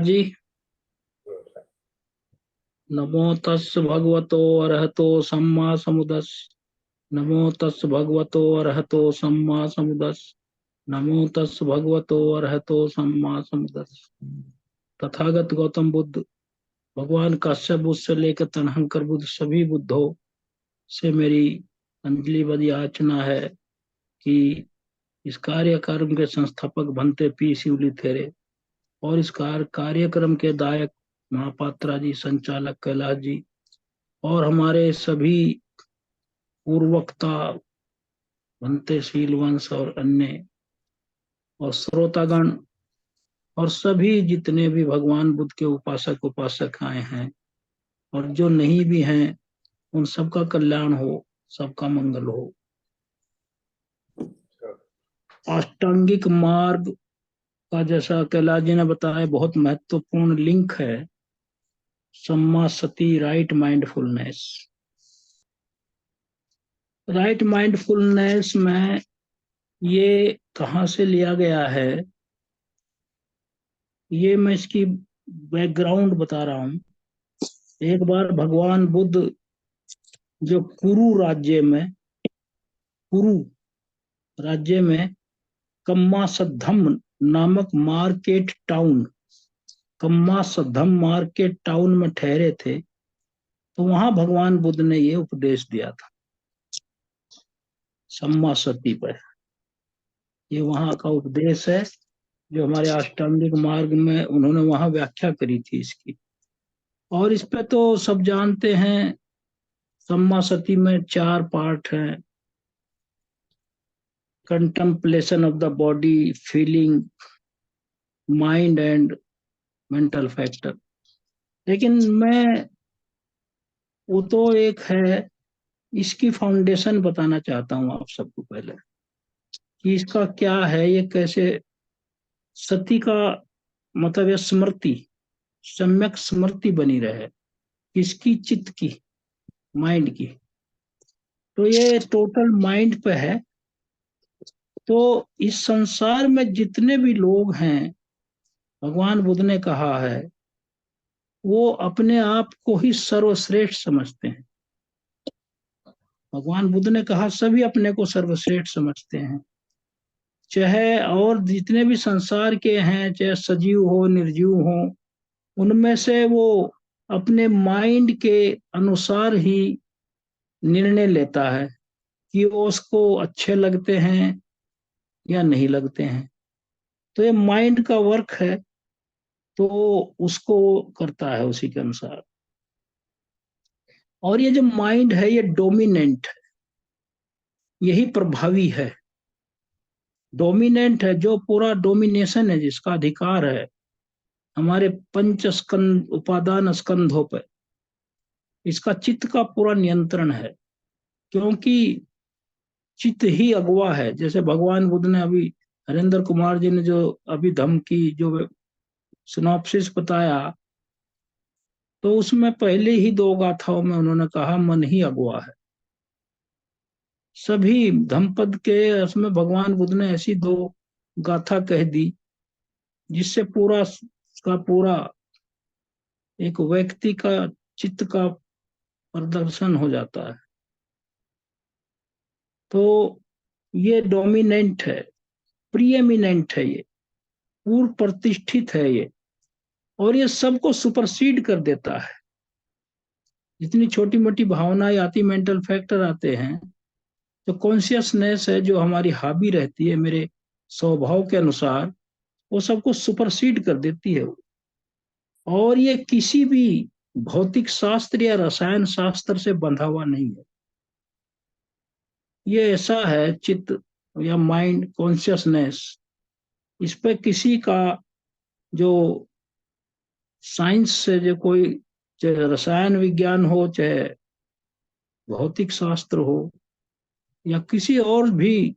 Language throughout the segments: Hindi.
जी। नमो तस् भगवतो अरहतो सम्मा समुदस्। नमो तस् भगवतो अरहतो सम्मा समुदस्। नमो तस् भगवतो अरहतो सम्मा समुदस्। तथागत गौतम बुद्ध भगवान काश्यप बुद्ध से लेकर तनहंकर बुद्ध सभी बुद्धों से मेरी अंजलिबद्ध याचना है कि इस कार्यक्रम के संस्थापक भंते पी शिवली थेरे और इस कार्यक्रम के दायक महापात्रा जी, संचालक कैलाश जी और हमारे सभी पूर्वक्ता भंते शीलवंश और अन्य और श्रोतागण और सभी जितने भी भगवान बुद्ध के उपासक उपासकाएं हैं और जो नहीं भी हैं, उन सबका कल्याण हो, सबका मंगल हो। अष्टांगिक मार्ग का जैसा कैलाश जी ने बताया बहुत महत्वपूर्ण लिंक है सम्मा सती, राइट माइंडफुलनेस। राइट माइंडफुलनेस में ये कहाँ से लिया गया है, ये मैं इसकी बैकग्राउंड बता रहा हूँ। एक बार भगवान बुद्ध जो कुरु राज्य में कम्मासद्धम नामक कम्मासद्धम मार्केट टाउन में ठहरे थे, तो वहां भगवान बुद्ध ने ये उपदेश दिया था सम्मा सती पर। ये वहां का उपदेश है जो हमारे अष्टांगिक मार्ग में उन्होंने वहां व्याख्या करी थी इसकी। और इस पे तो सब जानते हैं, सम्मा सती में 4 पार्ट हैं। Contemplation of the body, feeling, mind and mental factor. लेकिन मैं वो तो एक है, इसकी फाउंडेशन बताना चाहता हूँ आप सबको पहले कि इसका क्या है, ये कैसे सती का मतलब ये स्मृति, सम्यक स्मृति बनी रहे किसकी, चित्त की, माइंड की। तो ये टोटल माइंड पे है। तो इस संसार में जितने भी लोग हैं, भगवान बुद्ध ने कहा है, वो अपने आप को ही सर्वश्रेष्ठ समझते हैं। भगवान बुद्ध ने कहा सभी अपने को सर्वश्रेष्ठ समझते हैं, चाहे और जितने भी संसार के हैं, चाहे सजीव हो निर्जीव हो, उनमें से वो अपने माइंड के अनुसार ही निर्णय लेता है कि वो उसको अच्छे लगते हैं या नहीं लगते हैं। तो ये माइंड का वर्क है, तो उसको करता है उसी के अनुसार। और ये जो माइंड है ये डोमिनेंट है, यही प्रभावी है, डोमिनेंट है, जो पूरा डोमिनेशन है, जिसका अधिकार है हमारे पंच स्कंद उपादान स्कंधों पर, इसका चित्त का पूरा नियंत्रण है। क्योंकि चित्त ही अगुवा है। जैसे भगवान बुद्ध ने अभी, हरेंद्र कुमार जी ने जो अभी धम्म की जो सिनॉप्सिस बताया, तो उसमें पहले ही 2 गाथाओं में उन्होंने कहा मन ही अगुवा है। सभी धम्मपद के उसमें भगवान बुद्ध ने ऐसी 2 गाथा कह दी जिससे पूरा का पूरा एक व्यक्ति का चित्त का प्रदर्शन हो जाता है। तो ये डोमिनेंट है, प्रीएमिनेंट है, ये पूर्व प्रतिष्ठित है ये, और ये सबको सुपरसीड कर देता है। जितनी छोटी मोटी भावनाएं आती, मेंटल फैक्टर आते हैं, जो कॉन्शियसनेस है जो हमारी हावी रहती है मेरे स्वभाव के अनुसार, वो सबको सुपरसीड कर देती है। और ये किसी भी भौतिक शास्त्र या रसायन शास्त्र से बंधा हुआ नहीं है। ये ऐसा है, चित्त या माइंड कॉन्शियसनेस, इस पे किसी का जो साइंस से जो कोई, चाहे रसायन विज्ञान हो, चाहे भौतिक शास्त्र हो, या किसी और भी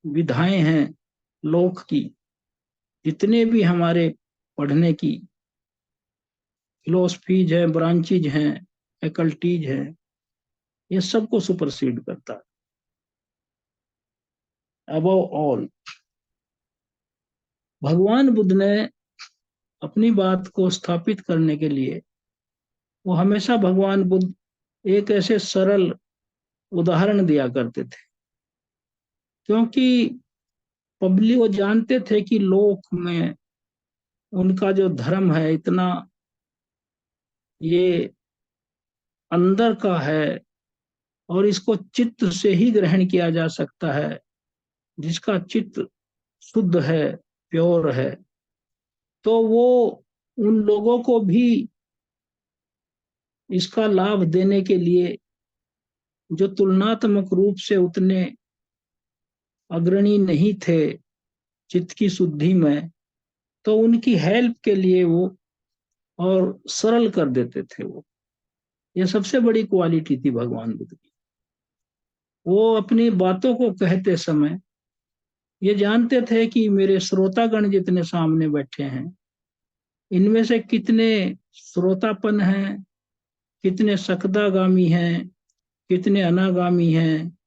विधाएं हैं लोक की, जितने भी हमारे पढ़ने की फिलोसफीज हैं, ब्रांचेज हैं, फैकल्टीज हैं, ये सबको सुपरसीड करता है। अबव ऑल भगवान बुद्ध ने अपनी बात को स्थापित करने के लिए वो हमेशा भगवान बुद्ध एक ऐसे सरल उदाहरण दिया करते थे, क्योंकि पब्लिक वो जानते थे कि लोक में उनका जो धर्म है इतना ये अंदर का है, और इसको चित्त से ही ग्रहण किया जा सकता है, जिसका चित्त शुद्ध है, प्योर है। तो वो उन लोगों को भी इसका लाभ देने के लिए, जो तुलनात्मक रूप से उतने अग्रणी नहीं थे चित्त की शुद्धि में, तो उनकी हेल्प के लिए वो और सरल कर देते थे वो। ये सबसे बड़ी क्वालिटी थी भगवान बुद्ध की। वो अपनी बातों को कहते समय ये जानते थे कि मेरे श्रोतागण जितने सामने बैठे हैं, इनमें से कितने श्रोतापन हैं, कितने सकदागामी हैं, कितने अनागामी हैं,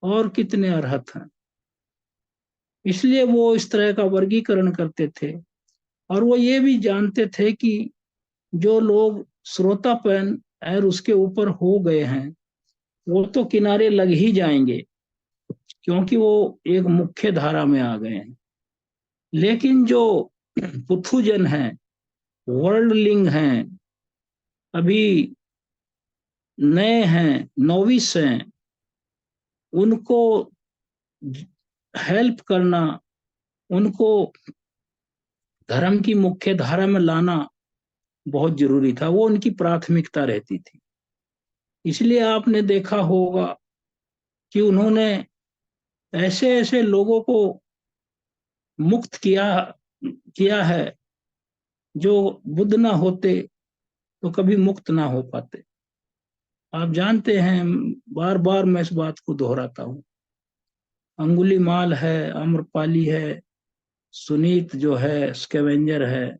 और कितने अरहत हैं। इसलिए वो इस तरह का वर्गीकरण करते थे। और वो ये भी जानते थे कि जो लोग श्रोतापन और उसके ऊपर हो गए हैं, वो तो किनारे लग ही जाएंगे, क्योंकि वो एक मुख्य धारा में आ गए हैं। लेकिन जो पुथुजन हैं, वर्ल्डलिंग हैं, अभी नए हैं, नोविस हैं, उनको हेल्प करना, उनको धर्म की मुख्य धारा में लाना बहुत जरूरी था। वो उनकी प्राथमिकता रहती थी। इसलिए आपने देखा होगा कि उन्होंने ऐसे ऐसे लोगों को मुक्त किया किया है, जो बुद्ध ना होते तो कभी मुक्त ना हो पाते। आप जानते हैं, बार बार मैं इस बात को दोहराता हूँ, अंगुलीमाल है, आम्रपाली है, सुनीत जो है स्कैवेंजर है,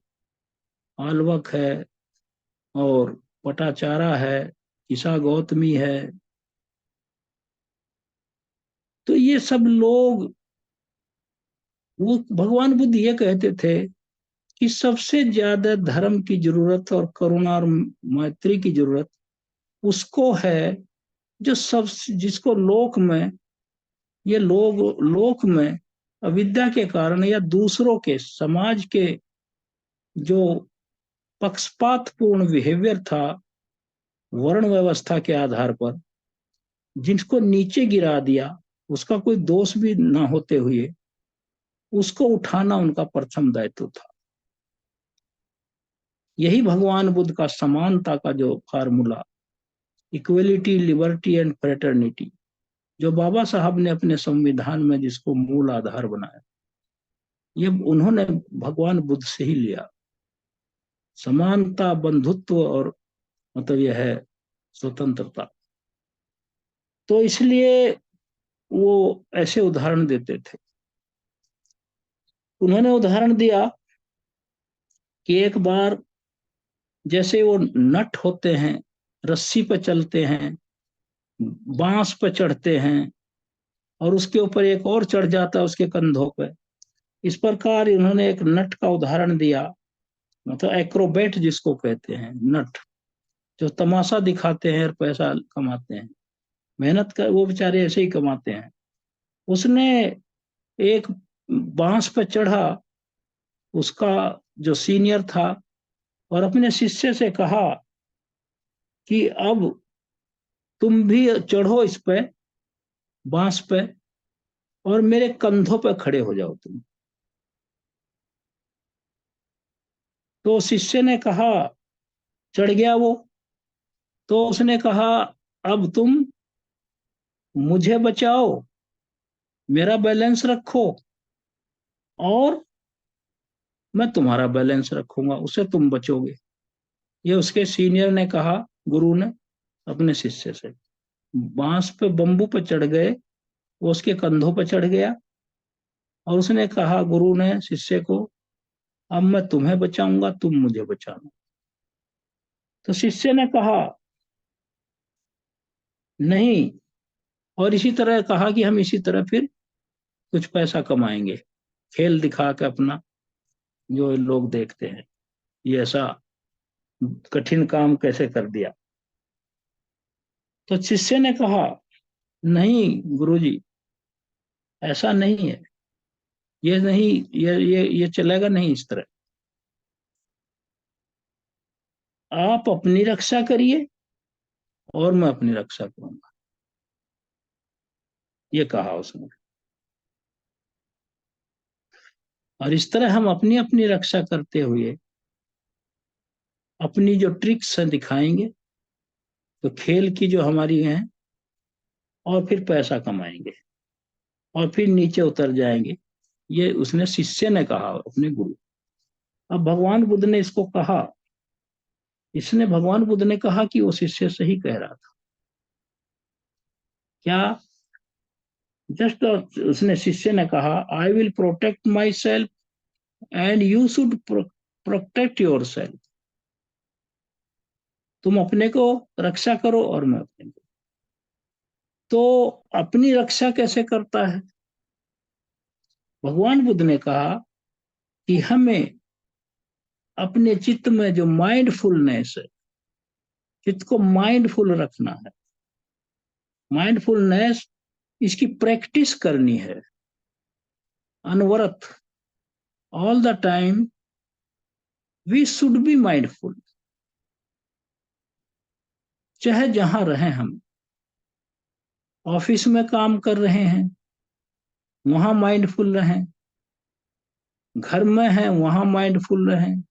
आल्वक है, और पटाचारा है, ईसा गौतमी है। तो ये सब लोग, वो भगवान बुद्ध ये कहते थे कि सबसे ज्यादा धर्म की जरूरत और करुणा और मैत्री की जरूरत उसको है जो सब, जिसको लोक में, ये लोग लोक में अविद्या के कारण या दूसरों के समाज के जो पक्षपातपूर्ण बिहेवियर था वर्ण व्यवस्था के आधार पर, जिसको नीचे गिरा दिया, उसका कोई दोष भी ना होते हुए उसको उठाना उनका प्रथम दायित्व था। यही भगवान बुद्ध का समानता का जो formula, equality, liberty and fraternity, जो बाबा साहब ने अपने संविधान में जिसको मूल आधार बनाया, ये उन्होंने भगवान बुद्ध से ही लिया। समानता, बंधुत्व, और मतलब यह है स्वतंत्रता। तो इसलिए वो ऐसे उदाहरण देते थे। उन्होंने उदाहरण दिया कि एक बार जैसे वो नट होते हैं, रस्सी पर चलते हैं, बांस पर चढ़ते हैं, और उसके ऊपर एक और चढ़ जाता है उसके कंधों पे। इस प्रकार इन्होंने एक नट का उदाहरण दिया, मतलब एक्रोबेट जिसको कहते हैं, नट जो तमाशा दिखाते हैं और पैसा कमाते हैं, मेहनत कर वो बेचारे ऐसे ही कमाते हैं। उसने एक बांस पे चढ़ा, उसका जो सीनियर था, और अपने शिष्य से कहा कि अब तुम भी चढ़ो इस पे, बांस पे, और मेरे कंधों पे खड़े हो जाओ तुम। तो शिष्य ने कहा, चढ़ गया वो। तो उसने कहा, अब तुम मुझे बचाओ, मेरा बैलेंस रखो, और मैं तुम्हारा बैलेंस रखूंगा, उससे तुम बचोगे। ये उसके सीनियर ने कहा, गुरु ने अपने शिष्य से। बांस पे, बंबू पे चढ़ गए, वो उसके कंधों पे चढ़ गया, और उसने कहा, गुरु ने शिष्य को, अब मैं तुम्हें बचाऊंगा, तुम मुझे बचाना। तो शिष्य ने कहा, नहीं। और इसी तरह कहा कि हम इसी तरह फिर कुछ पैसा कमाएंगे, खेल दिखा के अपना, जो लोग देखते हैं। ये ऐसा कठिन काम कैसे कर दिया। तो शिष्य ने कहा, नहीं गुरुजी, ऐसा नहीं है, ये नहीं, ये चलेगा नहीं इस तरह। आप अपनी रक्षा करिए और मैं अपनी रक्षा करूंगा, ये कहा उसने। और इस तरह हम अपनी अपनी रक्षा करते हुए अपनी जो ट्रिक्स हैं दिखाएंगे, तो खेल की जो हमारी है, और फिर पैसा कमाएंगे और फिर नीचे उतर जाएंगे। ये उसने, शिष्य ने कहा अपने गुरु। अब भगवान बुद्ध ने इसको कहा, इसने भगवान बुद्ध ने कहा कि वो शिष्य सही कह रहा था। क्या? जस्ट उसने, शिष्य ने कहा, I will protect my self and you should protect your self. तुम अपने को रक्षा करो और मैं अपने को। तो अपनी रक्षा कैसे करता है? भगवान बुद्ध ने कहा कि हमें अपने चित्त में जो माइंडफुलनेस है, चित्त को माइंडफुल रखना है। माइंडफुलनेस, इसकी प्रैक्टिस करनी है अनवरत। All the time we should be mindful. चाहे जहां रहें, हम ऑफिस में काम कर रहे हैं, वहां माइंडफुल रहें, घर में हैं वहां माइंडफुल रहें,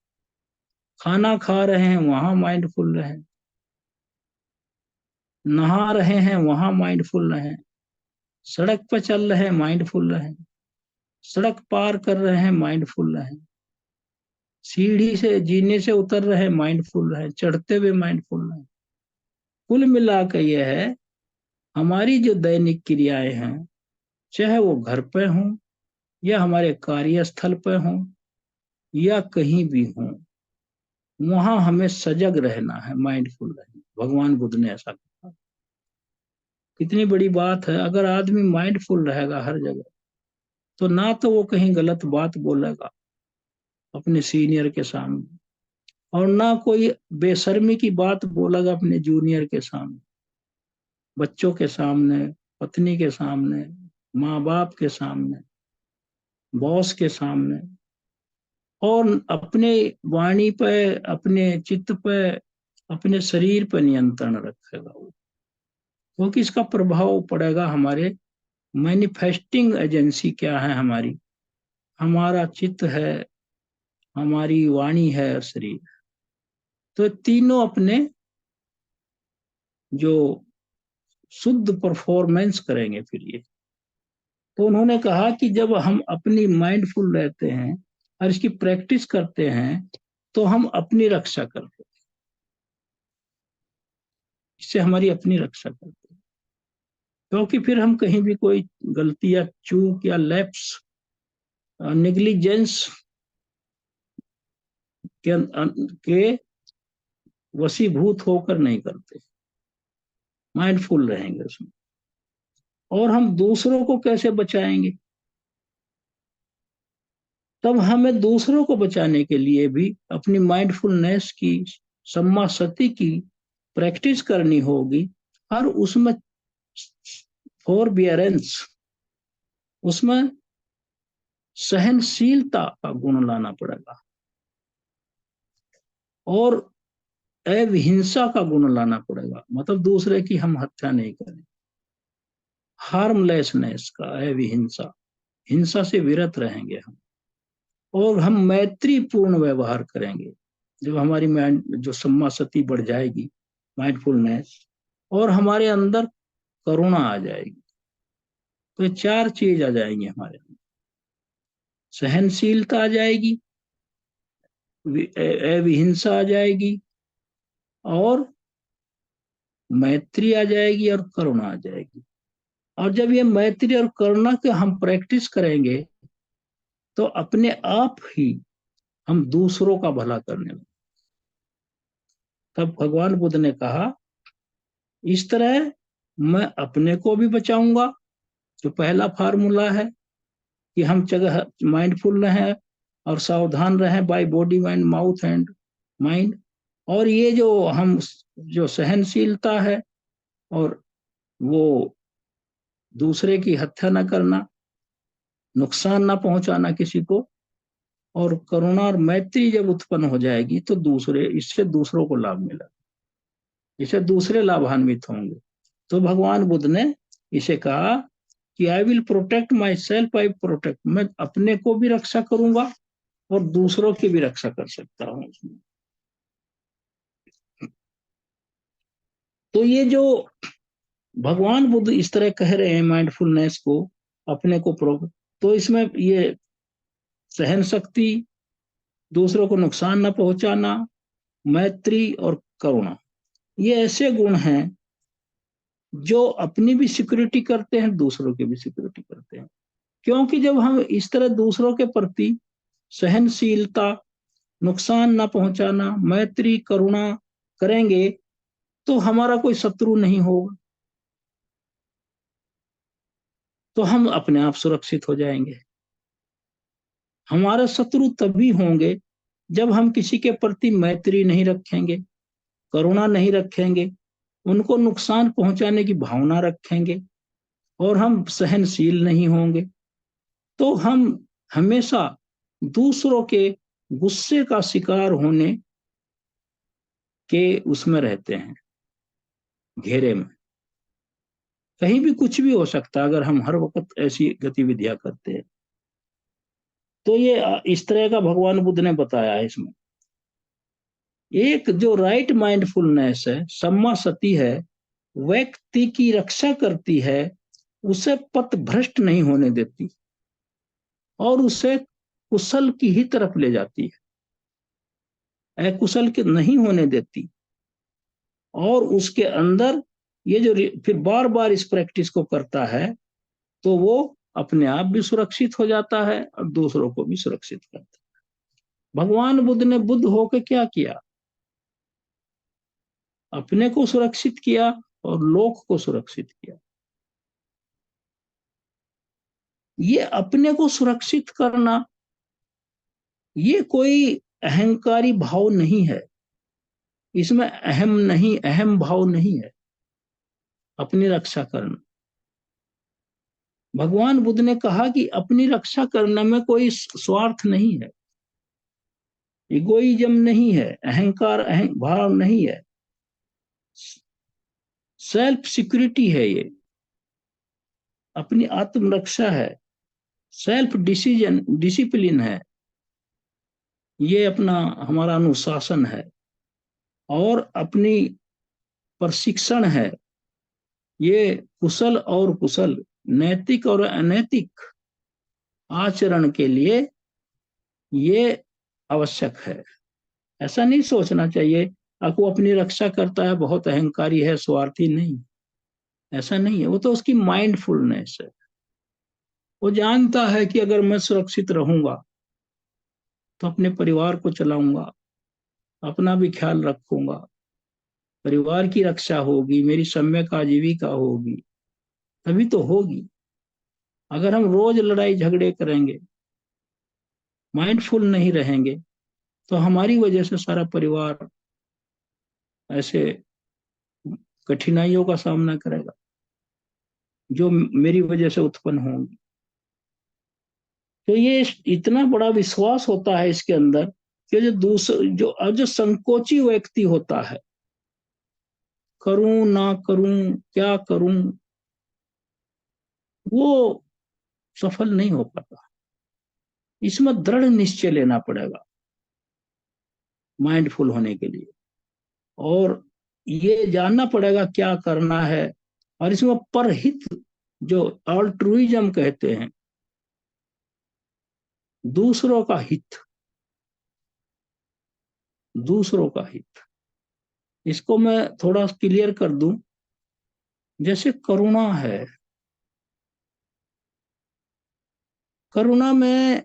खाना खा रहे हैं वहां माइंडफुल रहें, नहा रहे हैं वहां माइंडफुल रहें, सड़क पर चल रहे हैं माइंडफुल रहें, सड़क पार कर रहे हैं माइंडफुल रहें, सीढ़ी से जीने से उतर रहे माइंडफुल रहें, चढ़ते हुए माइंडफुल रहें। कुल मिलाकर यह है, हमारी जो दैनिक क्रियाएं हैं, चाहे वो घर पे हों या हमारे कार्यस्थल पे हों या कहीं भी हों, वहां हमें सजग रहना है, माइंडफुल रहना। भगवान बुद्ध ने ऐसा कहा। कितनी बड़ी बात है। अगर आदमी माइंडफुल रहेगा हर जगह, तो ना तो वो कहीं गलत बात बोलेगा अपने सीनियर के सामने, और ना कोई बेशर्मी की बात बोलेगा अपने जूनियर के सामने, बच्चों के सामने, पत्नी के सामने, माँ बाप के सामने, बॉस के सामने। और अपने वाणी पे, अपने चित्त पे, अपने शरीर पर नियंत्रण रखेगा वो, क्योंकि इसका प्रभाव पड़ेगा हमारे मैनिफेस्टिंग एजेंसी क्या है हमारी, हमारा चित्त है, हमारी वाणी है और शरीर। तो तीनों अपने जो शुद्ध परफॉर्मेंस करेंगे फिर ये। तो उन्होंने कहा कि जब हम अपनी माइंडफुल रहते हैं और इसकी प्रैक्टिस करते हैं, तो हम अपनी रक्षा करते हैं, इससे हमारी अपनी रक्षा करते हैं। क्योंकि फिर हम कहीं भी कोई गलती या चूक या लैप्स, निग्लिजेंस के वशीभूत होकर नहीं करते, माइंडफुल रहेंगे उसमें। और हम दूसरों को कैसे बचाएंगे? तब हमें दूसरों को बचाने के लिए भी अपनी माइंडफुलनेस की, सम्मा सती की प्रैक्टिस करनी होगी। और उसमें फॉरबियरेंस, उसमें सहनशीलता का गुण लाना पड़ेगा, और अहिंसा का गुण लाना पड़ेगा। मतलब दूसरे की हम हत्या नहीं करें, हार्मलेसनेस का, अहिंसा, हिंसा से विरत रहेंगे हम। और हम मैत्रीपूर्ण व्यवहार करेंगे। जब हमारी जो सम्मा सती बढ़ जाएगी, माइंडफुलनेस, और हमारे अंदर करुणा आ जाएगी, तो ये चार चीज आ जाएंगी हमारे अंदर। सहनशीलता आ जाएगी, अहिंसा आ जाएगी, और मैत्री आ जाएगी, और करुणा आ जाएगी। और जब ये मैत्री और करुणा के हम प्रैक्टिस करेंगे, तो अपने आप ही हम दूसरों का भला करने लगेंगे। तब भगवान बुद्ध ने कहा, इस तरह मैं अपने को भी बचाऊंगा, जो पहला फार्मूला है कि हम जगह माइंडफुल रहें और सावधान रहें by body mind mouth hand, mind. और ये जो हम जो सहनशीलता है, और वो दूसरे की हत्या न करना, नुकसान न पहुंचाना किसी को, और करुणा और मैत्री जब उत्पन्न हो जाएगी तो दूसरे इससे दूसरों को लाभ मिला, इससे दूसरे लाभान्वित होंगे। तो भगवान बुद्ध ने इसे कहा कि I will protect my self, I protect, मैं अपने को भी रक्षा करूंगा और दूसरों की भी रक्षा कर सकता हूँ उसमें। तो ये जो भगवान बुद्ध इस तरह कह रहे हैं माइंडफुलनेस को, अपने को प्रो, तो इसमें ये सहन शक्ति, दूसरों को नुकसान न पहुंचाना, मैत्री और करुणा, ये ऐसे गुण हैं जो अपनी भी सिक्योरिटी करते हैं, दूसरों की भी सिक्योरिटी करते हैं। क्योंकि जब हम इस तरह दूसरों के प्रति सहनशीलता, नुकसान न पहुंचाना, मैत्री, करुणा करेंगे तो हमारा कोई शत्रु नहीं होगा, तो हम अपने आप सुरक्षित हो जाएंगे। हमारे शत्रु तभी होंगे जब हम किसी के प्रति मैत्री नहीं रखेंगे, करुणा नहीं रखेंगे, उनको नुकसान पहुंचाने की भावना रखेंगे, और हम सहनशील नहीं होंगे, तो हम हमेशा दूसरों के गुस्से का शिकार होने के उसमें रहते हैं, घेरे में। कहीं भी कुछ भी हो सकता है अगर हम हर वक्त ऐसी गतिविधियां करते हैं। तो ये इस तरह का भगवान बुद्ध ने बताया है इसमें। एक जो राइट माइंडफुलनेस है, सम्मा सती है, व्यक्ति की रक्षा करती है, उसे पथ भ्रष्ट नहीं होने देती और उसे कुशल की ही तरफ ले जाती है, अकुशल के नहीं होने देती। और उसके अंदर ये जो फिर बार बार इस प्रैक्टिस को करता है तो वो अपने आप भी सुरक्षित हो जाता है और दूसरों को भी सुरक्षित करता है। भगवान बुद्ध ने बुद्ध होकर क्या किया? अपने को सुरक्षित किया और लोक को सुरक्षित किया। ये अपने को सुरक्षित करना, ये कोई अहंकारी भाव नहीं है, इसमें अहम भाव नहीं है। अपनी रक्षा करना, भगवान बुद्ध ने कहा कि अपनी रक्षा करने में कोई स्वार्थ नहीं है, इगोइज्म नहीं है, अहंकार भाव नहीं है, सेल्फ सिक्योरिटी है, ये अपनी आत्मरक्षा है, सेल्फ डिसिप्लिन है, ये अपना हमारा अनुशासन है, और अपनी प्रशिक्षण है, ये कुशल और कुशल, नैतिक और अनैतिक आचरण के लिए ये आवश्यक है। ऐसा नहीं सोचना चाहिए वो अपनी रक्षा करता है, बहुत अहंकारी है, स्वार्थी नहीं, ऐसा नहीं है। वो तो उसकी माइंडफुलनेस है, वो जानता है कि अगर मैं सुरक्षित रहूंगा तो अपने परिवार को चलाऊंगा, अपना भी ख्याल रखूंगा, परिवार की रक्षा होगी, मेरी सम्यक आजीविका होगी, तभी तो होगी। अगर हम रोज लड़ाई झगड़े करेंगे, माइंडफुल नहीं रहेंगे, तो हमारी वजह से सारा परिवार ऐसे कठिनाइयों का सामना करेगा जो मेरी वजह से उत्पन्न होंगी। तो ये इतना बड़ा विश्वास होता है इसके अंदर कि जो संकोची व्यक्ति होता है, करूं ना करूं, क्या करूं, वो सफल नहीं हो पाता। इसमें दृढ़ निश्चय लेना पड़ेगा माइंडफुल होने के लिए, और ये जानना पड़ेगा क्या करना है। और इसमें परहित, जो अल्ट्रुइज्म कहते हैं, दूसरों का हित, दूसरों का हित, इसको मैं थोड़ा क्लियर कर दूं। जैसे करुणा है, करुणा में,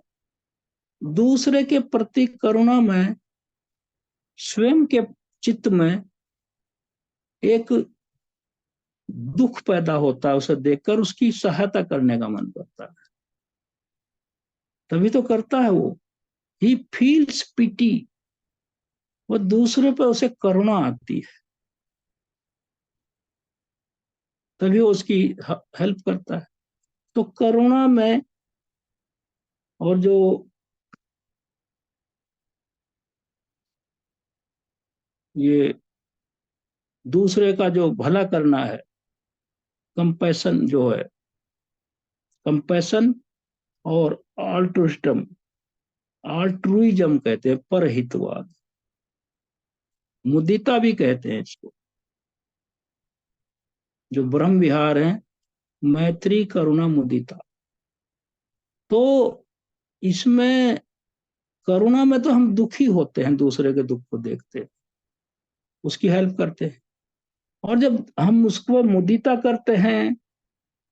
दूसरे के प्रति करुणा में स्वयं के चित्त में एक दुख पैदा होता है, उसे देखकर उसकी सहायता करने का मन करता है, तभी तो करता है वो। ही फील्स पिटी वो दूसरे पे उसे करुणा आती है, तभी वो उसकी हेल्प करता है। तो करुणा में, और जो ये दूसरे का जो भला करना है, कंपैशन जो है, कंपैशन और ऑल्ट्रुइज्म, ऑल्ट्रुइज्म कहते हैं, परहितवाद, मुदिता भी कहते हैं इसको, जो ब्रह्म विहार है, मैत्री करुणा मुदिता। तो इसमें करुणा में तो हम दुखी होते हैं, दूसरे के दुख को देखते, उसकी हेल्प करते हैं। और जब हम उसको मुदिता करते हैं,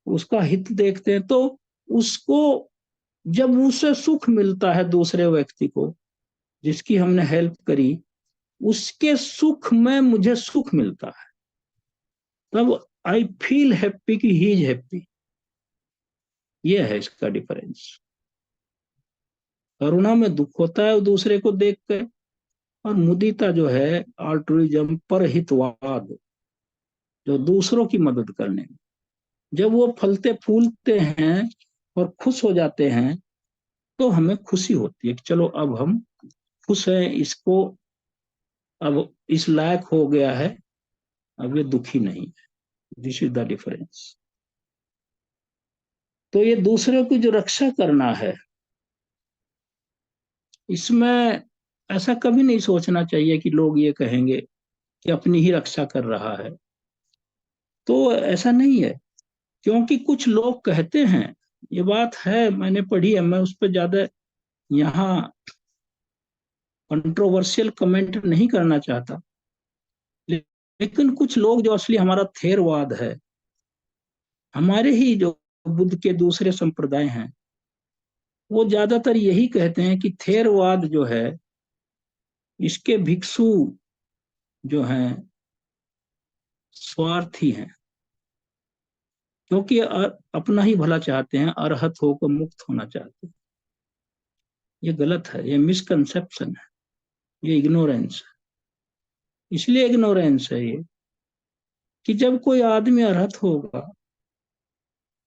उसका हित देखते हैं, तो उसको, जब उसे सुख मिलता है, दूसरे व्यक्ति को जिसकी हमने हेल्प करी, उसके सुख में मुझे सुख मिलता है, तब आई फील हैप्पी कि ही इज हैप्पी। ये है इसका डिफरेंस। करुणा में दुख होता है दूसरे को देख कर, और मुदिता जो है, आल्ट्रुइज्म, परहितवाद, जो दूसरों की मदद करने में, जब वो फलते फूलते हैं और खुश हो जाते हैं, तो हमें खुशी होती है कि चलो अब हम खुश हैं, इसको अब इस लायक हो गया है, अब ये दुखी नहीं है। This is the difference. तो ये दूसरे की जो रक्षा करना है, इसमें ऐसा कभी नहीं सोचना चाहिए कि लोग ये कहेंगे कि अपनी ही रक्षा कर रहा है। तो ऐसा नहीं है, क्योंकि कुछ लोग कहते हैं, ये बात है, मैंने पढ़ी है, मैं उस पर ज्यादा यहाँ कंट्रोवर्शियल कमेंट नहीं करना चाहता, लेकिन कुछ लोग जो असली हमारा थेरवाद है, हमारे ही जो बुद्ध के दूसरे संप्रदाय हैं, वो ज्यादातर यही कहते हैं कि थेरवाद जो है, इसके भिक्षु जो हैं स्वार्थी हैं, क्योंकि अपना ही भला चाहते हैं, अरहत होकर मुक्त होना चाहते हैं। ये गलत है, ये मिसकंसेप्शन है, ये इग्नोरेंस है। इसलिए इग्नोरेंस है ये, कि जब कोई आदमी अरहत होगा,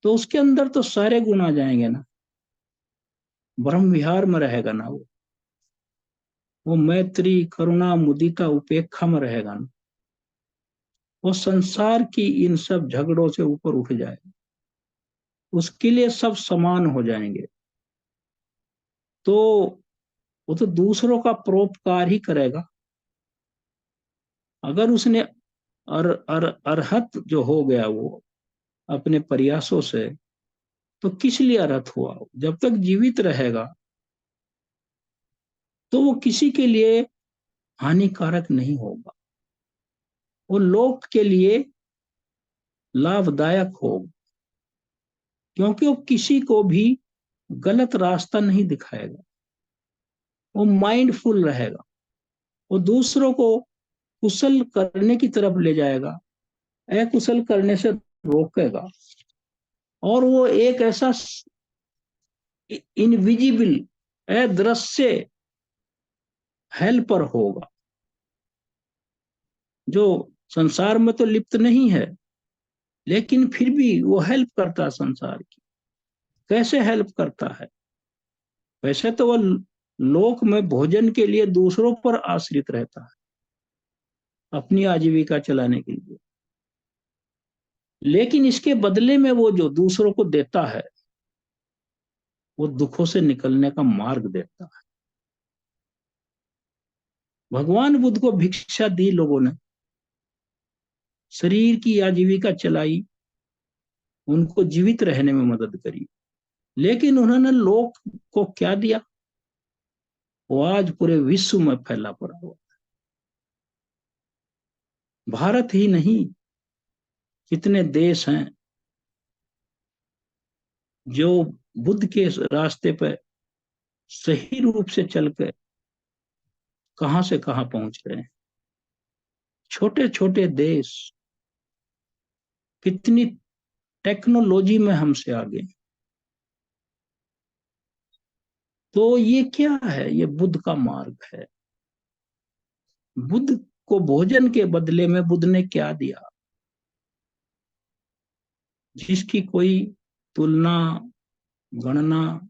तो उसके अंदर तो सारे गुण आ जाएंगे ना, ब्रह्म विहार में रहेगा ना वो मैत्री करुणा मुदिता उपेक्षा में रहेगा ना, वो संसार की इन सब झगड़ों से ऊपर उठ जाएगा, उसके लिए सब समान हो जाएंगे। तो वो तो दूसरों का परोपकार ही करेगा। अगर उसने अरहत जो हो गया वो अपने प्रयासों से, तो किस लिए अरहत हुआ? जब तक जीवित रहेगा, तो वो किसी के लिए हानिकारक नहीं होगा, वो लोक के लिए लाभदायक होगा, क्योंकि वो किसी को भी गलत रास्ता नहीं दिखाएगा, वो माइंडफुल रहेगा, वो दूसरों को कुशल करने की तरफ ले जाएगा, अकुशल करने से रोकेगा। और वो एक ऐसा इनविजिबल, अदृश्य हेल्पर होगा, जो संसार में तो लिप्त नहीं है, लेकिन फिर भी वो हेल्प करता है संसार की। कैसे हेल्प करता है? वैसे तो वो लोक में भोजन के लिए दूसरों पर आश्रित रहता है, अपनी आजीविका चलाने के लिए, लेकिन इसके बदले में वो जो दूसरों को देता है, वो दुखों से निकलने का मार्ग देता है। भगवान बुद्ध को भिक्षा दी लोगों ने, शरीर की आजीविका चलाई, उनको जीवित रहने में मदद करी, लेकिन उन्होंने लोक को क्या दिया? वो आज पूरे विश्व में फैला पड़ा हुआ। भारत ही नहीं, कितने देश हैं जो बुद्ध के रास्ते पर सही रूप से चलकर कहां से कहां पहुंच रहे हैं। छोटे छोटे देश कितनी टेक्नोलॉजी में हमसे आगे। तो ये क्या है? ये बुद्ध का मार्ग है। बुद्ध को भोजन के बदले में बुद्ध ने क्या दिया, जिसकी कोई तुलना, गणना,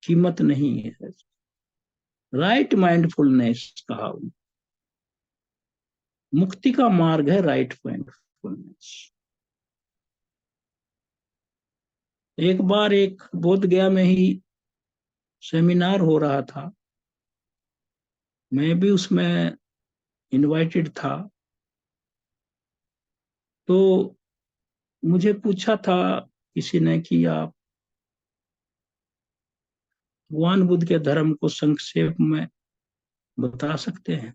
कीमत नहीं है। राइट माइंडफुलनेस कहा, मुक्ति का मार्ग है राइट माइंडफुलनेस। एक बार एक बोध गया में ही सेमिनार हो रहा था, मैं भी उसमें इनवाइटेड था। तो मुझे पूछा था किसी ने कि आप भगवान बुद्ध के धर्म को संक्षेप में बता सकते हैं।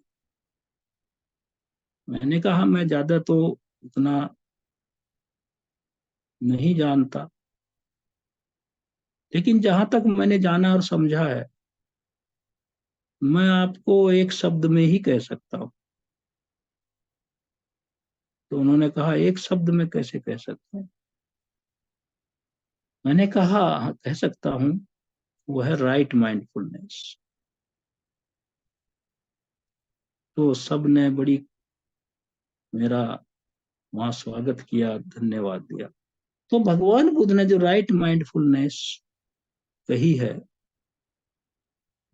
मैंने कहा मैं ज्यादा तो उतना नहीं जानता, लेकिन जहां तक मैंने जाना और समझा है, मैं आपको एक शब्द में ही कह सकता हूँ। तो उन्होंने कहा एक शब्द में कैसे कह सकते हैं। मैंने कहा हाँ, कह सकता हूँ, वो है राइट माइंडफुलनेस। तो सब ने बड़ी मेरा वहां स्वागत किया, धन्यवाद दिया। तो भगवान बुद्ध ने जो राइट माइंडफुलनेस कही है,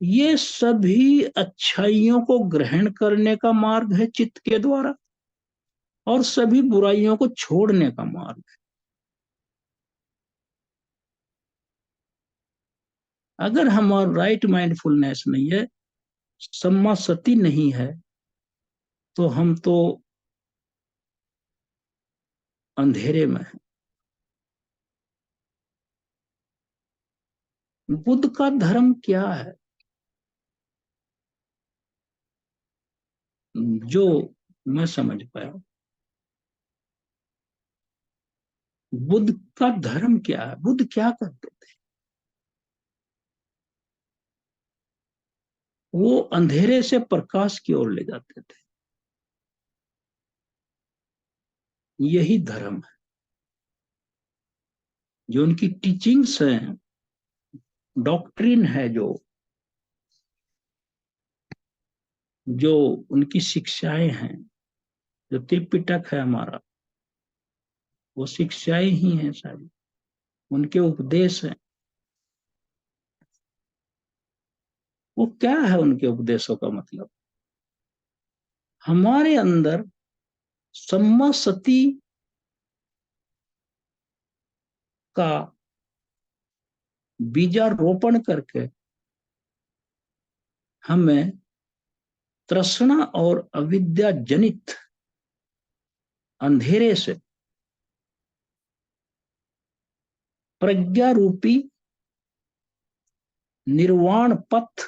ये सभी अच्छाइयों को ग्रहण करने का मार्ग है चित्त के द्वारा, और सभी बुराइयों को छोड़ने का मार्ग है। अगर हमारा राइट माइंडफुलनेस नहीं है, सम्मा सती नहीं है, तो हम तो अंधेरे में हैं। बुद्ध का धर्म क्या है, जो मैं समझ पाया, बुद्ध का धर्म क्या है, बुद्ध क्या करते थे। वो अंधेरे से प्रकाश की ओर ले जाते थे। यही धर्म है। जो उनकी टीचिंग्स हैं, डॉक्ट्रिन है, जो जो उनकी शिक्षाएं हैं, जो त्रिपिटक है हमारा, वो शिक्षाएं ही हैं सारी, उनके उपदेश हैं। वो क्या है उनके उपदेशों का मतलब, हमारे अंदर सम्मा सती का बीजारोपण करके हमें तृष्णा और अविद्या जनित अंधेरे से प्रज्ञा रूपी निर्वाण पथ,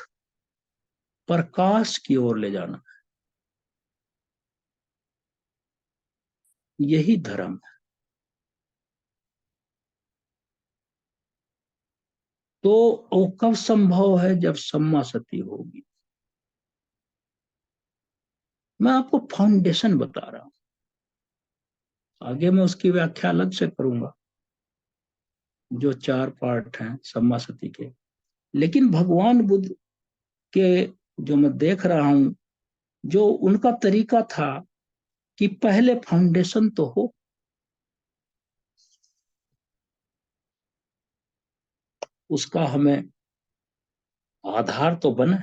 प्रकाश की ओर ले जाना, यही धर्म है। तो वो कब संभव है, जब सम्मा सती होगी। मैं आपको फाउंडेशन बता रहा हूं, आगे मैं उसकी व्याख्या अलग से करूंगा, जो 4 पार्ट हैं सम्मा सती के। लेकिन भगवान बुद्ध के जो मैं देख रहा हूं, जो उनका तरीका था कि पहले फाउंडेशन तो हो, उसका हमें आधार तो बने।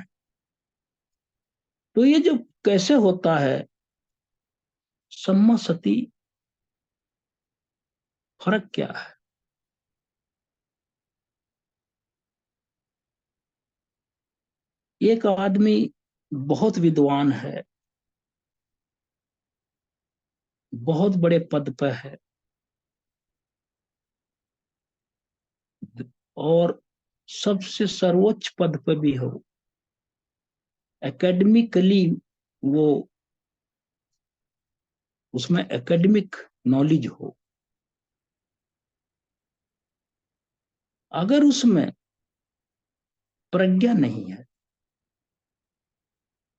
तो ये जो कैसे होता है, सम्मा सती, फर्क क्या है। एक आदमी बहुत विद्वान है, बहुत बड़े पद पर है, और सबसे सर्वोच्च पद पर भी हो, एकेडमिकली वो, उसमें एकेडमिक नॉलेज हो, अगर उसमें प्रज्ञा नहीं है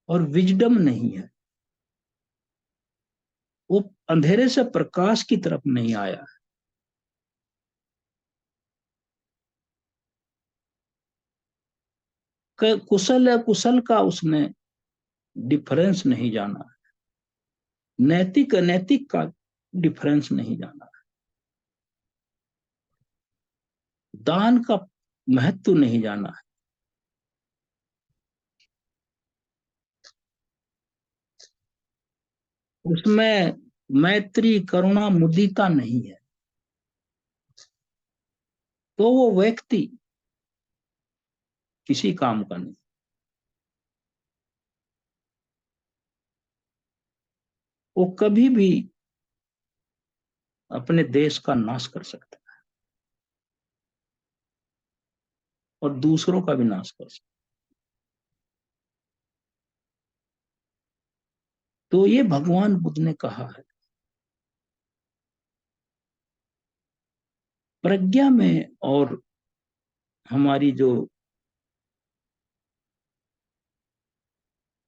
और विजडम नहीं है, वो अंधेरे से प्रकाश की तरफ नहीं आया, कुशल है कुशल का उसने डिफरेंस नहीं जाना, नैतिक अनैतिक का डिफरेंस नहीं जाना, दान का महत्व नहीं जाना है, उसमें मैत्री करुणा मुदिता नहीं है, तो वो व्यक्ति किसी काम का नहीं। वो कभी भी अपने देश का नाश कर सकता है और दूसरों का भी नाश कर सकता है। तो ये भगवान बुद्ध ने कहा है। प्रज्ञा में और हमारी जो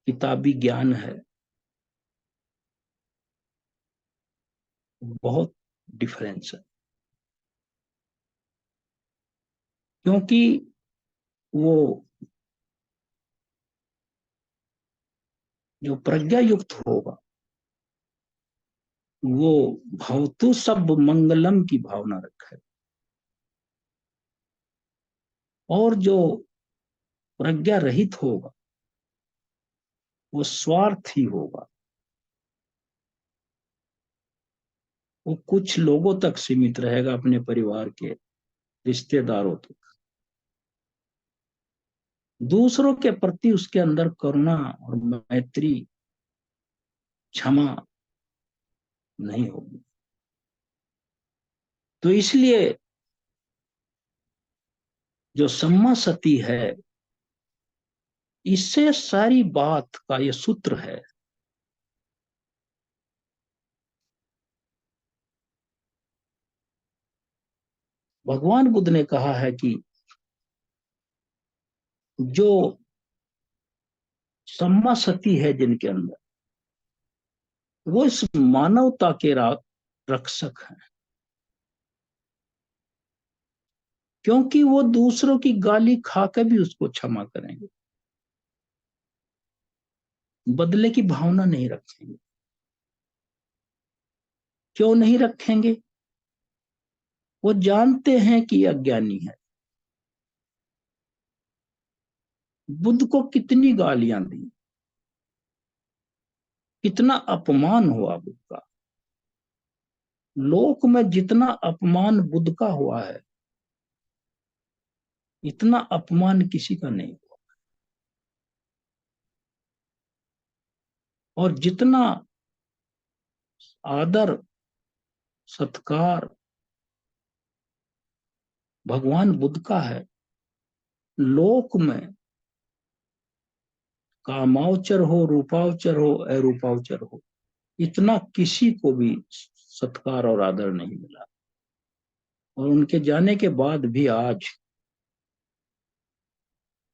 किताबी ज्ञान है, बहुत डिफरेंस है, क्योंकि वो जो प्रज्ञा युक्त होगा वो भवतु सब मंगलम की भावना रखे, और जो प्रज्ञा रहित होगा वो स्वार्थी होगा, वो कुछ लोगों तक सीमित रहेगा, अपने परिवार के रिश्तेदारों तक, दूसरों के प्रति उसके अंदर करुणा और मैत्री क्षमा नहीं होगी। तो इसलिए जो सम्मा सती है, इससे सारी बात का ये सूत्र है। भगवान बुद्ध ने कहा है कि जो सम्मा सती है जिनके अंदर, वो इस मानवता के रक्षक हैं, क्योंकि वो दूसरों की गाली खाकर भी उसको क्षमा करेंगे, बदले की भावना नहीं रखेंगे। क्यों नहीं रखेंगे? वो जानते हैं कि अज्ञानी है। बुद्ध को कितनी गालियां दी, कितना अपमान हुआ बुद्ध का, लोक में जितना अपमान बुद्ध का हुआ है, इतना अपमान किसी का नहीं हुआ। और जितना आदर सत्कार भगवान बुद्ध का है, लोक में कामावचर हो, रूपावचर हो, अरूपावचर हो, इतना किसी को भी सत्कार और आदर नहीं मिला। और उनके जाने के बाद भी आज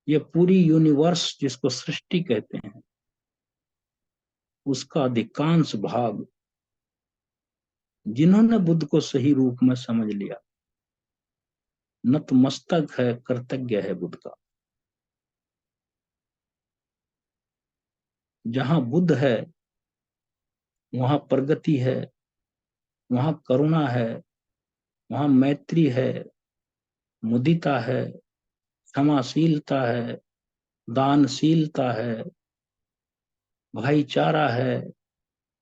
ये पूरी यूनिवर्स जिसको सृष्टि कहते हैं, उसका अधिकांश भाग जिन्होंने बुद्ध को सही रूप में समझ लिया, नतमस्तक है, कृतज्ञ है बुद्ध का। जहां बुद्ध है वहां प्रगति है, वहां करुणा है, वहां मैत्री है, मुदिता है, क्षमाशीलता है, दानशीलता है, भाईचारा है,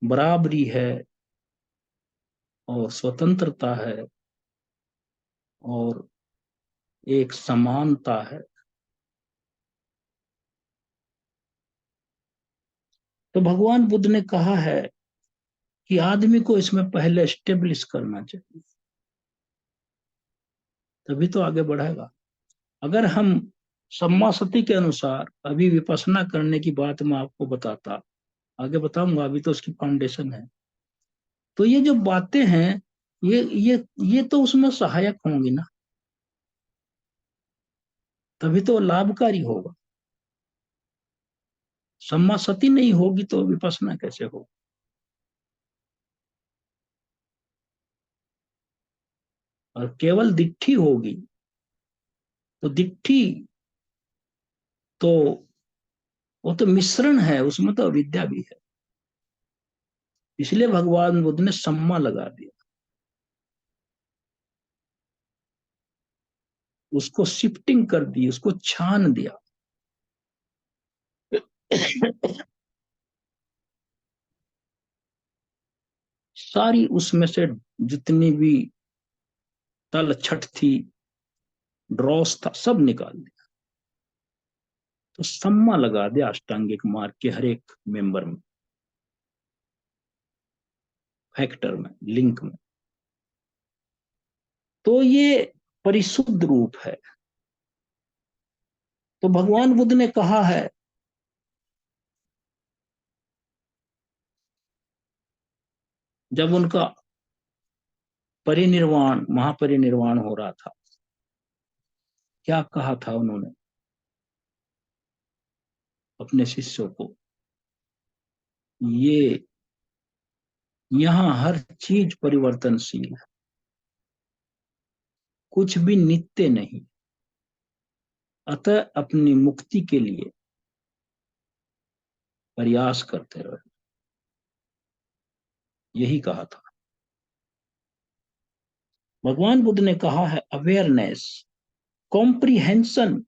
बराबरी है, और स्वतंत्रता है, और एक समानता है। तो भगवान बुद्ध ने कहा है कि आदमी को इसमें पहले स्टेब्लिश करना चाहिए, तभी तो आगे बढ़ेगा। अगर हम सम्मा सती के अनुसार अभी विपස්සना करने की बात मैं आपको बताता, आगे बताऊंगा, अभी तो उसकी फाउंडेशन है, तो ये जो बातें हैं ये तो उसमें सहायक होंगी ना, तभी तो लाभकारी होगा। सम्मा सती नहीं होगी तो विपස්සना कैसे होगी? और केवल दिट्ठी होगी, तो दिट्ठी तो वो तो मिश्रण है, उसमें तो अविद्या भी है। इसलिए भगवान बुद्ध ने सम्मा लगा दिया, उसको शिफ्टिंग कर दी, उसको छान दिया। सारी उसमें से जितनी भी तल छट थी, ड्रॉस था, सब निकाल दिया। तो सम्मा लगा दिया अष्टांगिक मार्ग के हर एक मेंबर में, फैक्टर में, लिंक में। तो ये परिशुद्ध रूप है। तो भगवान बुद्ध ने कहा है, जब उनका परिनिर्वाण, महापरिनिर्वाण हो रहा था, क्या कहा था उन्होंने अपने शिष्यों को? ये यहाँ हर चीज परिवर्तनशील है, कुछ भी नित्य नहीं। अतः अपनी मुक्ति के लिए प्रयास करते रहो, यही कहा था। भगवान बुद्ध ने कहा है, अवेयरनेस, कॉम्प्रिहेंशन,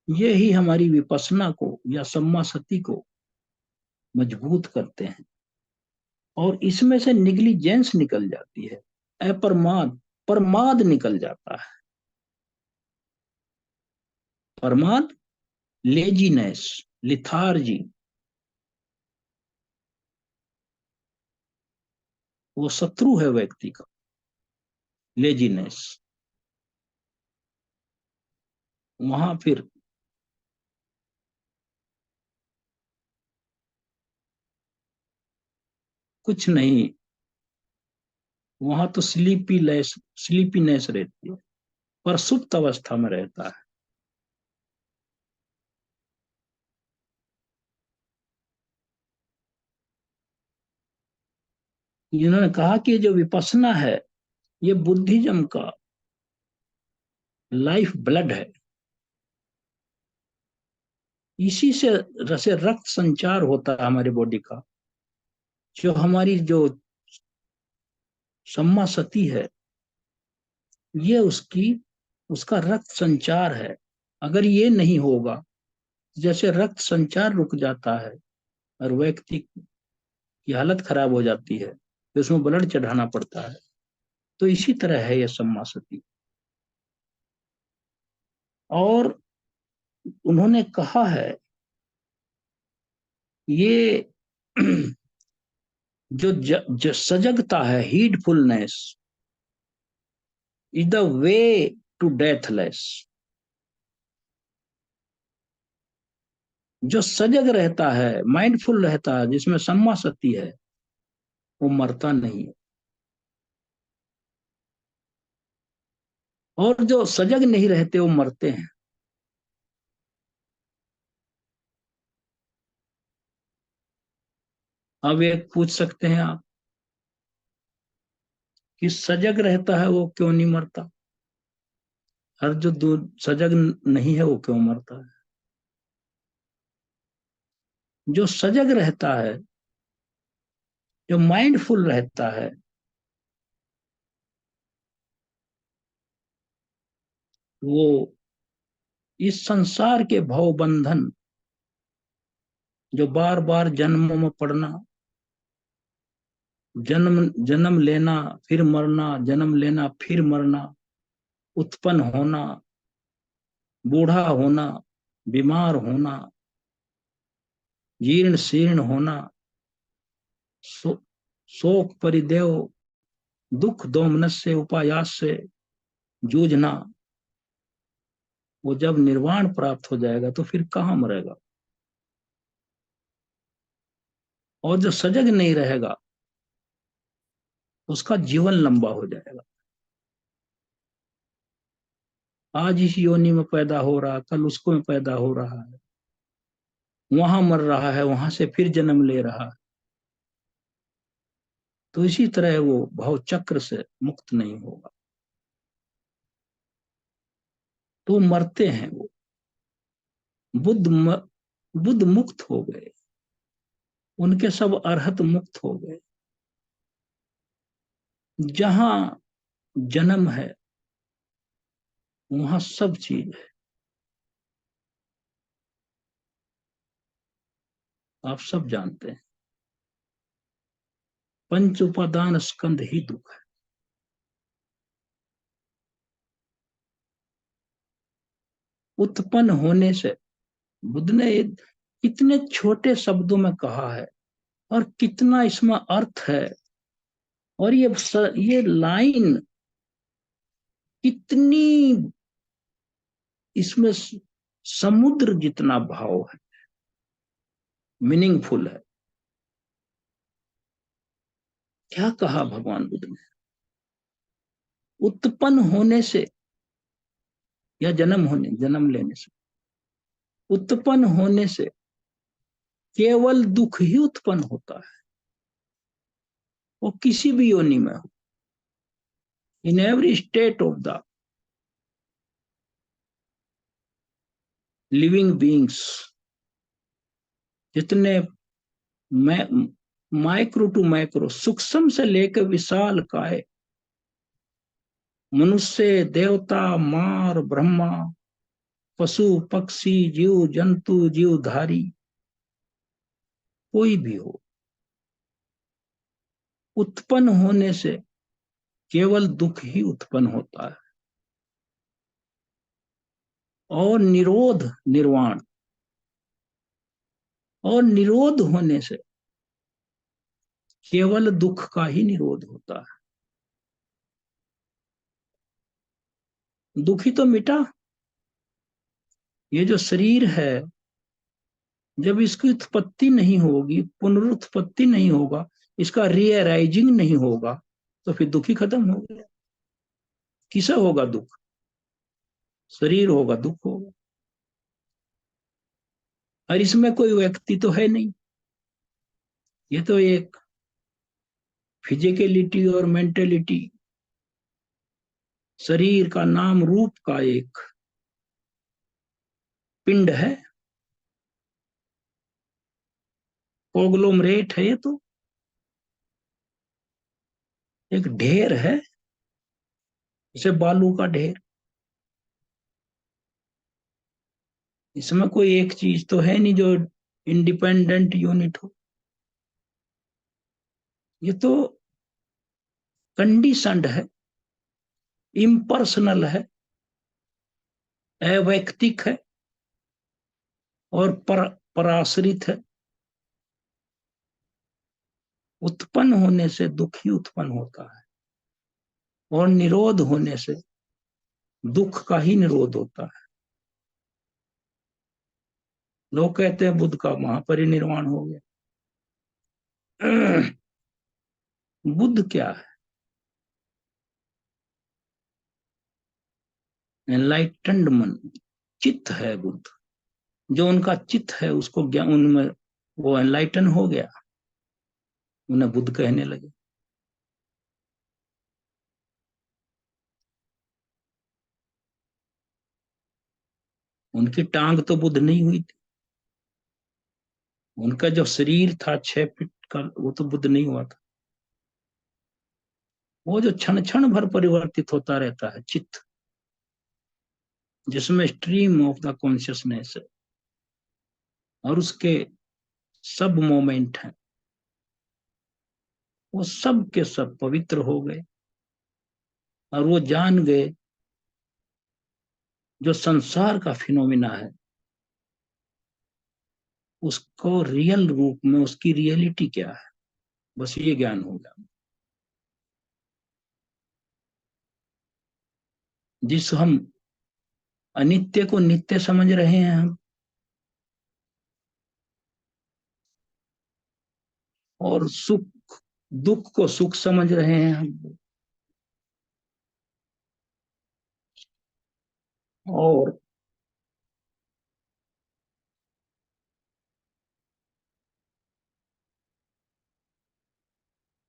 ये ही हमारी विपස්සना को या सम्मा सती को मजबूत करते हैं। और इसमें से निग्लिजेंस निकल जाती है, अप्रमाद, प्रमाद निकल जाता है। प्रमाद, लेजीनेस, लिथार्जी, वो शत्रु है व्यक्ति का, लेजीनेस। वहां फिर कुछ नहीं, वहां तो स्लीपीनेस रहती है, पर सुप्त अवस्था में रहता है। इन्होंने कहा कि जो विपස්සना है, ये बुद्धिज्म का लाइफ ब्लड है। इसी से रक्त संचार होता है हमारी बॉडी का। जो हमारी जो सम्मा सती है, ये उसका रक्त संचार है। अगर ये नहीं होगा, जैसे रक्त संचार रुक जाता है और व्यक्ति की हालत खराब हो जाती है, तो उसमें ब्लड चढ़ाना पड़ता है। तो इसी तरह है ये सम्मा सती। और उन्होंने कहा है, ये जो सजगता है, heedfulness is the way to deathless. जो सजग रहता है, माइंडफुल रहता है, जिसमें सम्मा सती है, वो मरता नहीं है। और जो सजग नहीं रहते, वो मरते हैं। अब एक पूछ सकते हैं आप कि सजग रहता है वो क्यों नहीं मरता, और जो सजग नहीं है वो क्यों मरता है? जो सजग रहता है, जो माइंडफुल रहता है, वो इस संसार के भव बंधन, जो बार बार जन्मों में पड़ना, जन्म जन्म लेना, फिर मरना, जन्म लेना फिर मरना, उत्पन्न होना, बूढ़ा होना, बीमार होना, जीर्ण शीर्ण होना, शो, शोक परिदेव, दुख दोमनस से, उपायास से जूझना, वो जब निर्वाण प्राप्त हो जाएगा तो फिर कहाँ मरेगा? और जो सजग नहीं रहेगा, उसका जीवन लंबा हो जाएगा। आज इस योनि में पैदा हो रहा, कल उसको में पैदा हो रहा है, वहां मर रहा है, वहां से फिर जन्म ले रहा है। तो इसी तरह वो भव चक्र से मुक्त नहीं होगा, तो मरते हैं वो। बुद्ध बुद्ध मुक्त हो गए, उनके सब अरहत मुक्त हो गए। जहां जन्म है वहां सब चीज है, आप सब जानते हैं। पंच उपादान स्कंद ही दुख है। उत्पन्न होने से, बुद्ध ने इतने छोटे शब्दों में कहा है और कितना इसमें अर्थ है। और ये लाइन कितनी इसमें समुद्र जितना भाव है, मीनिंगफुल है। क्या कहा भगवान बुद्ध ने? उत्पन्न होने से या जन्म लेने से, उत्पन्न होने से केवल दुख ही उत्पन्न होता है। वो किसी भी योनि में हो, in every state of the living beings, जितने माइक्रो टू माइक्रो, सूक्ष्म से लेकर विशाल काय, मनुष्य, देवता, मार, ब्रह्मा, पशु, पक्षी, जीव जंतु, जीवधारी, कोई भी हो, उत्पन्न होने से केवल दुख ही उत्पन्न होता है। और निरोध, निर्वाण, और निरोध होने से केवल दुख का ही निरोध होता है। दुख ही तो मिटा। ये जो शरीर है, जब इसकी उत्पत्ति नहीं होगी, पुनरुत्पत्ति नहीं होगा, इसका रीअराइजिंग नहीं होगा, तो फिर दुख ही खत्म हो गया। किसे होगा दुख? शरीर होगा, दुख होगा। और इसमें कोई व्यक्ति तो है नहीं, ये तो एक फिजिकलिटी और मेंटेलिटी, शरीर का नाम रूप का एक पिंड है, कोग्लोमरेट है। ये तो एक ढेर है, जैसे बालू का ढेर। इसमें कोई एक चीज तो है नहीं जो इंडिपेंडेंट यूनिट हो। ये तो कंडीशनड है, इम्पर्सनल है, अवैयक्तिक है और पराश्रित है। उत्पन्न होने से दुख ही उत्पन्न होता है, और निरोध होने से दुख का ही निरोध होता है। लोग कहते हैं बुद्ध का महापरिनिर्वाण हो गया। बुद्ध क्या है? एनलाइटेंड मन, चित्त है बुद्ध। जो उनका चित्त है उसको ज्ञान, उनमें वो एनलाइटन हो गया, उन्हें बुद्ध कहने लगे। उनकी टांग तो बुद्ध नहीं हुई थी, उनका जो शरीर था 6 फीट का, वो तो बुद्ध नहीं हुआ था। वो जो क्षण क्षण भर परिवर्तित होता रहता है चित्त, जिसमें स्ट्रीम ऑफ द कॉन्शियसनेस है और उसके सब मोमेंट हैं, वो सब के सब पवित्र हो गए। और वो जान गए जो संसार का फिनोमिना है, उसको रियल रूप में उसकी रियलिटी क्या है, बस ये ज्ञान हो गया। जिस हम अनित्य को नित्य समझ रहे हैं हम, और सुख दुख को सुख समझ रहे हैं हम, और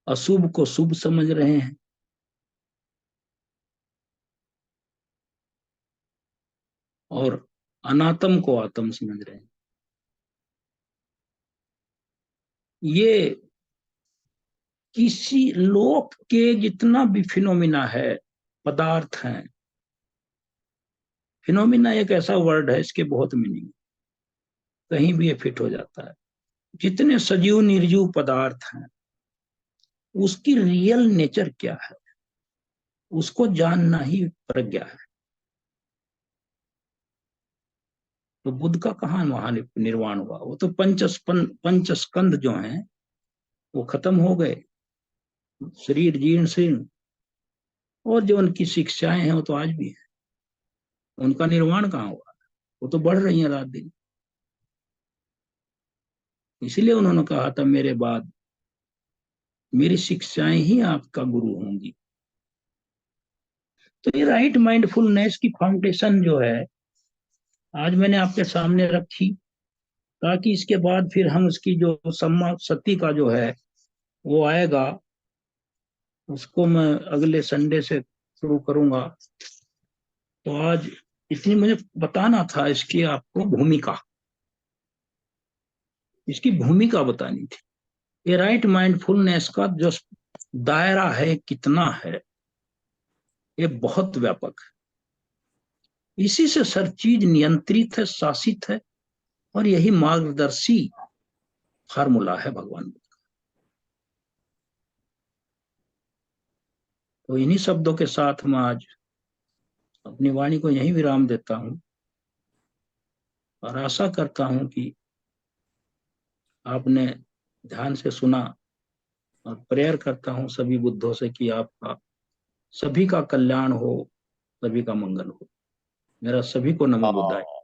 अशुभ को शुभ समझ रहे हैं, और अनात्म को आत्म समझ रहे हैं। ये किसी लोक के जितना भी फिनोमिना है, पदार्थ हैं, फिनोमिना एक ऐसा वर्ड है, इसके बहुत मीनिंग, कहीं भी ये फिट हो जाता है। जितने सजीव निर्जीव पदार्थ हैं, उसकी रियल नेचर क्या है, उसको जानना ही प्रज्ञा है। तो बुद्ध का कहाँ वहां निर्वाण हुआ? वो तो पंच स्कंद जो हैं वो खत्म हो गए, शरीर जीर्ण शीर्ण, और जो उनकी शिक्षाएं हैं वो तो आज भी है। उनका निर्वाण कहाँ हुआ? वो तो बढ़ रही हैं रात दिन। इसलिए उन्होंने कहा था, मेरे बाद मेरी शिक्षाएं ही आपका गुरु होंगी। तो ये राइट माइंडफुलनेस की फाउंडेशन जो है, आज मैंने आपके सामने रखी, ताकि इसके बाद फिर हम उसकी जो सम्मा सती का जो है वो आएगा, उसको मैं अगले संडे से शुरू करूंगा। तो आज इतनी मुझे बताना था, इसकी आपको भूमिका, इसकी भूमिका बतानी थी। ये राइट माइंडफुलनेस का जो दायरा है कितना है, ये बहुत व्यापक है। इसी से हर चीज नियंत्रित है, शासित है, और यही मार्गदर्शी फार्मूला है भगवान। तो इन्हीं शब्दों के साथ मैं आज अपनी वाणी को यहीं विराम देता हूं, और आशा करता हूं कि आपने ध्यान से सुना, और प्रेयर करता हूं सभी बुद्धों से कि आपका सभी का कल्याण हो, सभी का मंगल हो। मेरा सभी को नमो बुद्धाय।